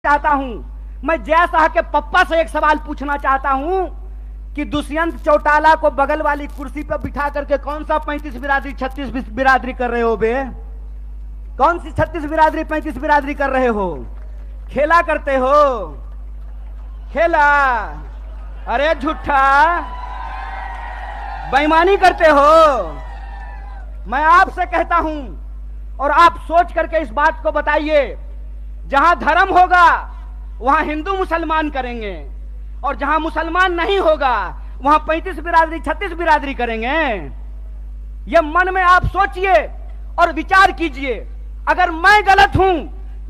चाहता हूं। मैं जय शाह के पप्पा से एक सवाल पूछना चाहता हूं कि दुष्यंत चौटाला को बगल वाली कुर्सी पर बिठा करके कौन सा 35 बिरादरी 36 बिरादरी कर रहे हो बे? कौन सी 36 बिरादरी 35 बिरादरी कर रहे हो? खेला करते हो? खेला? अरे झूठा, बेईमानी करते हो। मैं आपसे कहता हूं और आप सोच करके इस बात को बताइए, जहां धर्म होगा वहां हिंदू मुसलमान करेंगे, और जहां मुसलमान नहीं होगा वहां 35 बिरादरी 36 बिरादरी करेंगे। यह मन में आप सोचिए और विचार कीजिए। अगर मैं गलत हूं,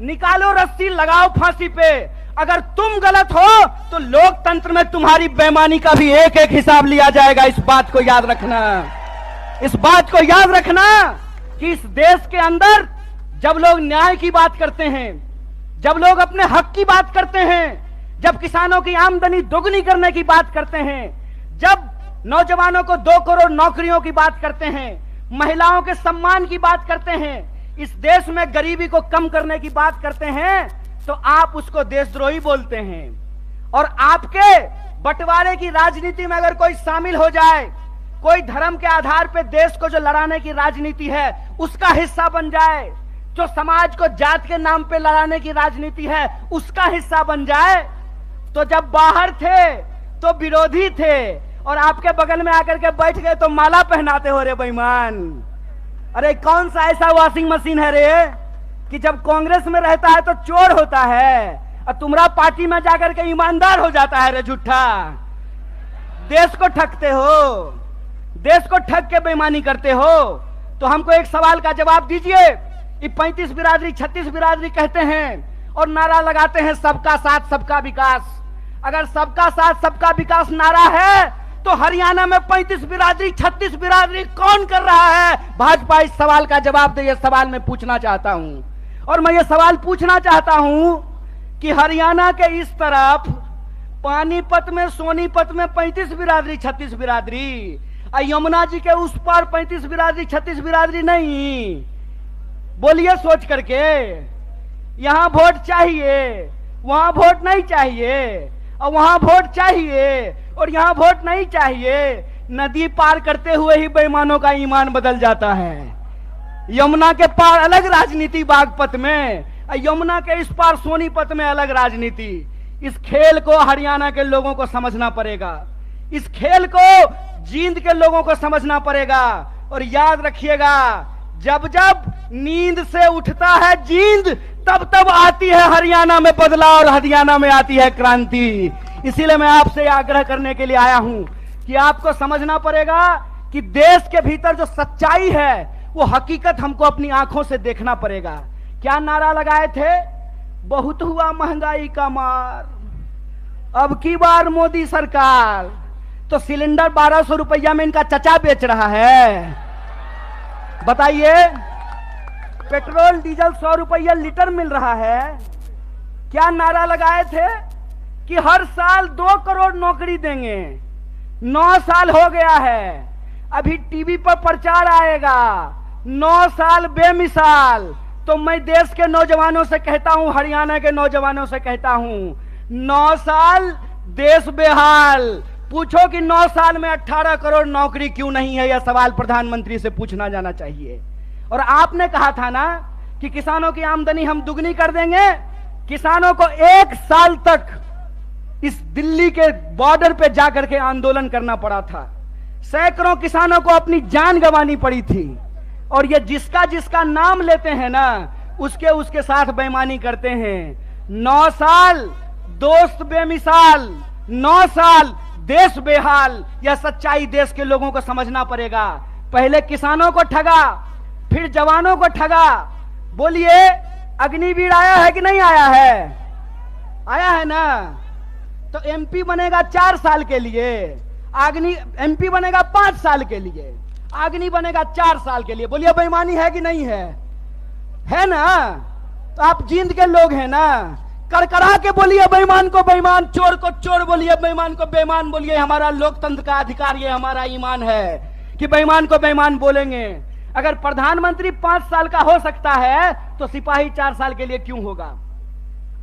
निकालो रस्सी, लगाओ फांसी पे। अगर तुम गलत हो तो लोकतंत्र में तुम्हारी बेईमानी का भी एक एक हिसाब लिया जाएगा। इस बात को याद रखना, इस बात को याद रखना कि इस देश के अंदर जब लोग न्याय की बात करते हैं, जब लोग अपने हक की बात करते हैं, जब किसानों की आमदनी दोगुनी करने की बात करते हैं, जब नौजवानों को 2 करोड़ नौकरियों की बात करते हैं, महिलाओं के सम्मान की बात करते हैं, इस देश में गरीबी को कम करने की बात करते हैं, तो आप उसको देशद्रोही बोलते हैं। और आपके बंटवारे की राजनीति में अगर कोई शामिल हो जाए, कोई धर्म के आधार पर देश को जो लड़ाने की राजनीति है उसका हिस्सा बन जाए, जो समाज को जात के नाम पे लड़ाने की राजनीति है उसका हिस्सा बन जाए, तो जब बाहर थे तो विरोधी थे और आपके बगल में आकर के बैठ गए तो माला पहनाते हो रे बेईमान। अरे कौन सा ऐसा वॉशिंग मशीन है रे कि जब कांग्रेस में रहता है तो चोर होता है और तुम्हारा पार्टी में जाकर के ईमानदार हो जाता है रे झूठा। देश को ठगते हो, देश को ठग के बेईमानी करते हो। तो हमको एक सवाल का जवाब दीजिए। ये 35 बिरादरी 36 बिरादरी कहते हैं और नारा लगाते हैं सबका साथ सबका विकास। अगर सबका साथ सबका विकास नारा है तो हरियाणा में 35 बिरादरी 36 बिरादरी कौन कर रहा है? भाजपा इस सवाल का जवाब दे। ये सवाल मैं पूछना चाहता हूं। और मैं ये सवाल पूछना चाहता हूं कि हरियाणा के इस तरफ पानीपत में, सोनीपत में 35 बिरादरी 36 बिरादरी, यमुना जी के उस पार 35 बिरादरी 36 बिरादरी नहीं। बोलिए सोच करके, यहां वोट चाहिए, वहां वोट नहीं चाहिए, और वहां वोट चाहिए और यहां वोट नहीं चाहिए। नदी पार करते हुए ही बेईमानों का ईमान बदल जाता है। यमुना के पार अलग राजनीति बागपत में, यमुना के इस पार सोनीपत में अलग राजनीति। इस खेल को हरियाणा के लोगों को समझना पड़ेगा, इस खेल को जींद के लोगों को समझना पड़ेगा। और याद रखिएगा, जब जब नींद से उठता है जींद, तब तब आती है हरियाणा में बदलाव और हरियाणा में आती है क्रांति। इसीलिए मैं आपसे आग्रह करने के लिए आया हूं कि आपको समझना पड़ेगा कि देश के भीतर जो सच्चाई है वो हकीकत हमको अपनी आंखों से देखना पड़ेगा। क्या नारा लगाए थे? बहुत हुआ महंगाई का मार, अब की बार मोदी सरकार। तो सिलेंडर 1200 रुपया में इनका चचा बेच रहा है। बताइए, पेट्रोल डीजल 100 रुपया लीटर मिल रहा है। क्या नारा लगाए थे कि हर साल 2 करोड़ नौकरी देंगे। 9 साल हो गया है, अभी टीवी पर प्रचार आएगा 9 साल बेमिसाल। तो मैं देश के नौजवानों से कहता हूं, हरियाणा के नौजवानों से कहता हूं, 9 साल देश बेहाल। पूछो कि 9 साल में 18 करोड़ नौकरी क्यों नहीं है? यह सवाल प्रधानमंत्री से पूछना जाना चाहिए। और आपने कहा था ना कि किसानों की आमदनी हम दुगनी कर देंगे। किसानों को 1 साल तक इस दिल्ली के बॉर्डर पे जाकर के आंदोलन करना पड़ा था। सैकड़ों किसानों को अपनी जान गंवानी पड़ी थी। और ये जिसका जिसका नाम लेते हैं ना, उसके साथ बेईमानी करते हैं। 9 साल दोस्त बेमिसाल, 9 साल देश बेहाल। यह सच्चाई देश के लोगों को समझना पड़ेगा। पहले किसानों को ठगा, फिर जवानों को ठगा। बोलिए, अग्निवीर आया है कि नहीं आया है? आया है ना। तो एमपी बनेगा 4 साल के लिए, एमपी बनेगा 5 साल के लिए, अग्नि बनेगा 4 साल के लिए। बोलिए बेईमानी है कि नहीं है? है ना। तो आप जींद के लोग हैं ना, करकरा के बोलिए बेईमान को बेईमान, चोर को चोर बोलिए, बेईमान को बेईमान बोलिए। हमारा लोकतंत्र का अधिकार, ये हमारा ईमान है कि बेईमान को बेईमान बोलेंगे। अगर प्रधानमंत्री 5 साल का हो सकता है तो सिपाही 4 साल के लिए क्यों होगा?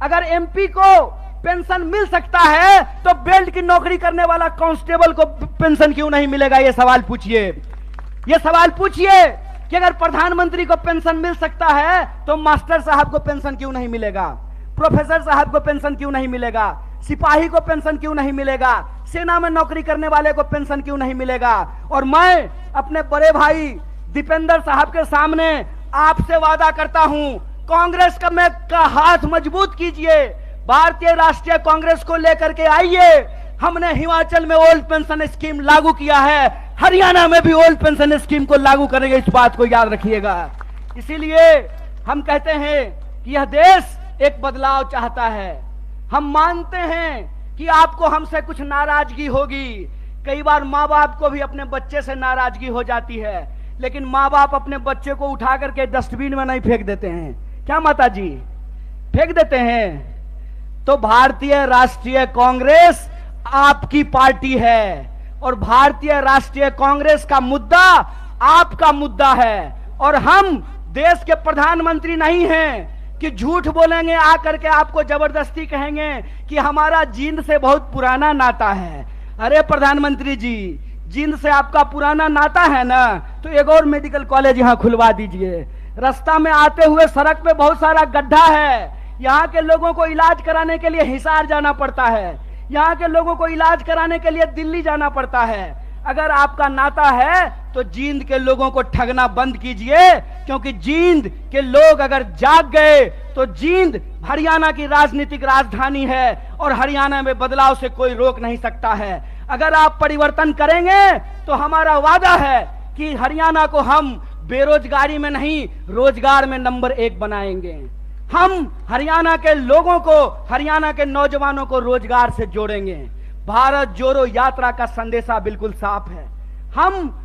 अगर एमपी को पेंशन मिल सकता है तो बेल्ट की नौकरी करने वाला कांस्टेबल को पेंशन क्यों नहीं मिलेगा? ये सवाल पूछिए। ये सवाल पूछिए कि अगर प्रधानमंत्री को पेंशन मिल सकता है तो मास्टर साहब को पेंशन क्यों नहीं मिलेगा? प्रोफेसर साहब को पेंशन क्यों नहीं मिलेगा? सिपाही को पेंशन क्यों नहीं मिलेगा? सेना में नौकरी करने वाले को पेंशन क्यों नहीं मिलेगा? और मैं अपने बड़े भाई दीपेंद्र साहब के सामने आपसे वादा करता हूं, कांग्रेस का हाथ मजबूत कीजिए, भारतीय राष्ट्रीय कांग्रेस को लेकर के आइए। हमने हिमाचल में ओल्ड पेंशन स्कीम लागू किया है, हरियाणा में भी ओल्ड पेंशन स्कीम को लागू करेंगे, इस बात को याद रखिएगा। इसीलिए हम कहते हैं कि यह देश एक बदलाव चाहता है। हम मानते हैं कि आपको हमसे कुछ नाराजगी होगी, कई बार माँ बाप को भी अपने बच्चे से नाराजगी हो जाती है, लेकिन माँ बाप अपने बच्चे को उठा करके डस्टबिन में नहीं फेंक देते हैं, क्या माता जी? फेंक देते हैं। तो भारतीय राष्ट्रीय कांग्रेस आपकी पार्टी है और भारतीय राष्ट्रीय कांग्रेस का मुद्दा आपका मुद्दा है। और हम देश के प्रधानमंत्री नहीं हैं कि झूठ बोलेंगे आकर के आपको जबरदस्ती कहेंगे कि हमारा जींद से बहुत पुराना नाता है। अरे प्रधानमंत्री जी, जींद से आपका पुराना नाता है ना, तो एक और मेडिकल कॉलेज यहां खुलवा दीजिए। रास्ता में आते हुए सड़क पे बहुत सारा गड्ढा है, यहाँ के लोगों को इलाज कराने के लिए हिसार जाना पड़ता है, यहाँ के लोगों को इलाज कराने के लिए दिल्ली जाना पड़ता है। अगर आपका नाता है तो जींद के लोगों को ठगना बंद कीजिए, क्योंकि जींद के लोग अगर जाग गए तो जींद हरियाणा की राजनीतिक राजधानी है और हरियाणा में बदलाव से कोई रोक नहीं सकता है। अगर आप परिवर्तन करेंगे तो हमारा वादा है कि हरियाणा को हम बेरोजगारी में नहीं, रोजगार में नंबर 1 बनाएंगे। हम हरियाणा के लोगों को, हरियाणा के नौजवानों को रोजगार से जोड़ेंगे। भारत जोड़ो यात्रा का संदेशा बिल्कुल साफ है। हम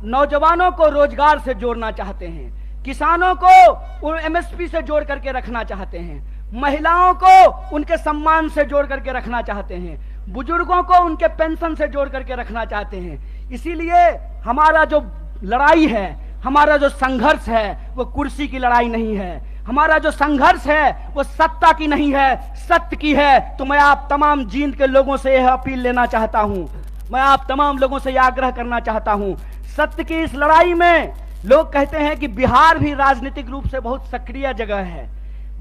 नौजवानों को रोजगार से जोड़ना चाहते हैं, किसानों को एमएसपी से जोड़ करके रखना चाहते हैं, महिलाओं को उनके सम्मान से जोड़ करके रखना चाहते हैं, बुजुर्गों को उनके पेंशन से जोड़ करके रखना चाहते हैं। इसीलिए हमारा जो लड़ाई है, हमारा जो संघर्ष है, वो कुर्सी की लड़ाई नहीं है। हमारा जो संघर्ष है वो सत्ता की नहीं है, सत्य की है। तो मैं आप तमाम जींद के लोगों से यह अपील लेना चाहता हूं, मैं आप तमाम लोगों से यह आग्रह करना चाहता हूं, सत्य की इस लड़ाई में लोग कहते हैं कि बिहार भी राजनीतिक रूप से बहुत सक्रिय जगह है,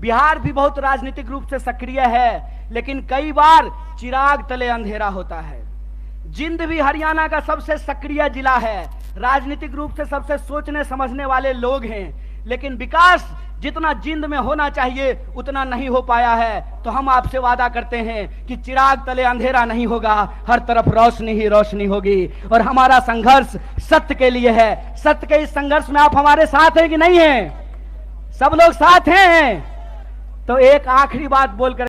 बिहार भी बहुत राजनीतिक रूप से सक्रिय है, लेकिन कई बार चिराग तले अंधेरा होता है। जींद भी हरियाणा का सबसे सक्रिय जिला है, राजनीतिक रूप से सबसे सोचने समझने वाले लोग हैं, लेकिन विकास जितना जींद में होना चाहिए उतना नहीं हो पाया है। तो हम आपसे वादा करते हैं कि चिराग तले अंधेरा नहीं होगा, हर तरफ रोशनी ही रोशनी होगी। और हमारा संघर्ष सत्य के लिए है। सत्य के इस संघर्ष में आप हमारे साथ हैं कि नहीं हैं? सब लोग साथ हैं। तो एक आखिरी बात बोलकर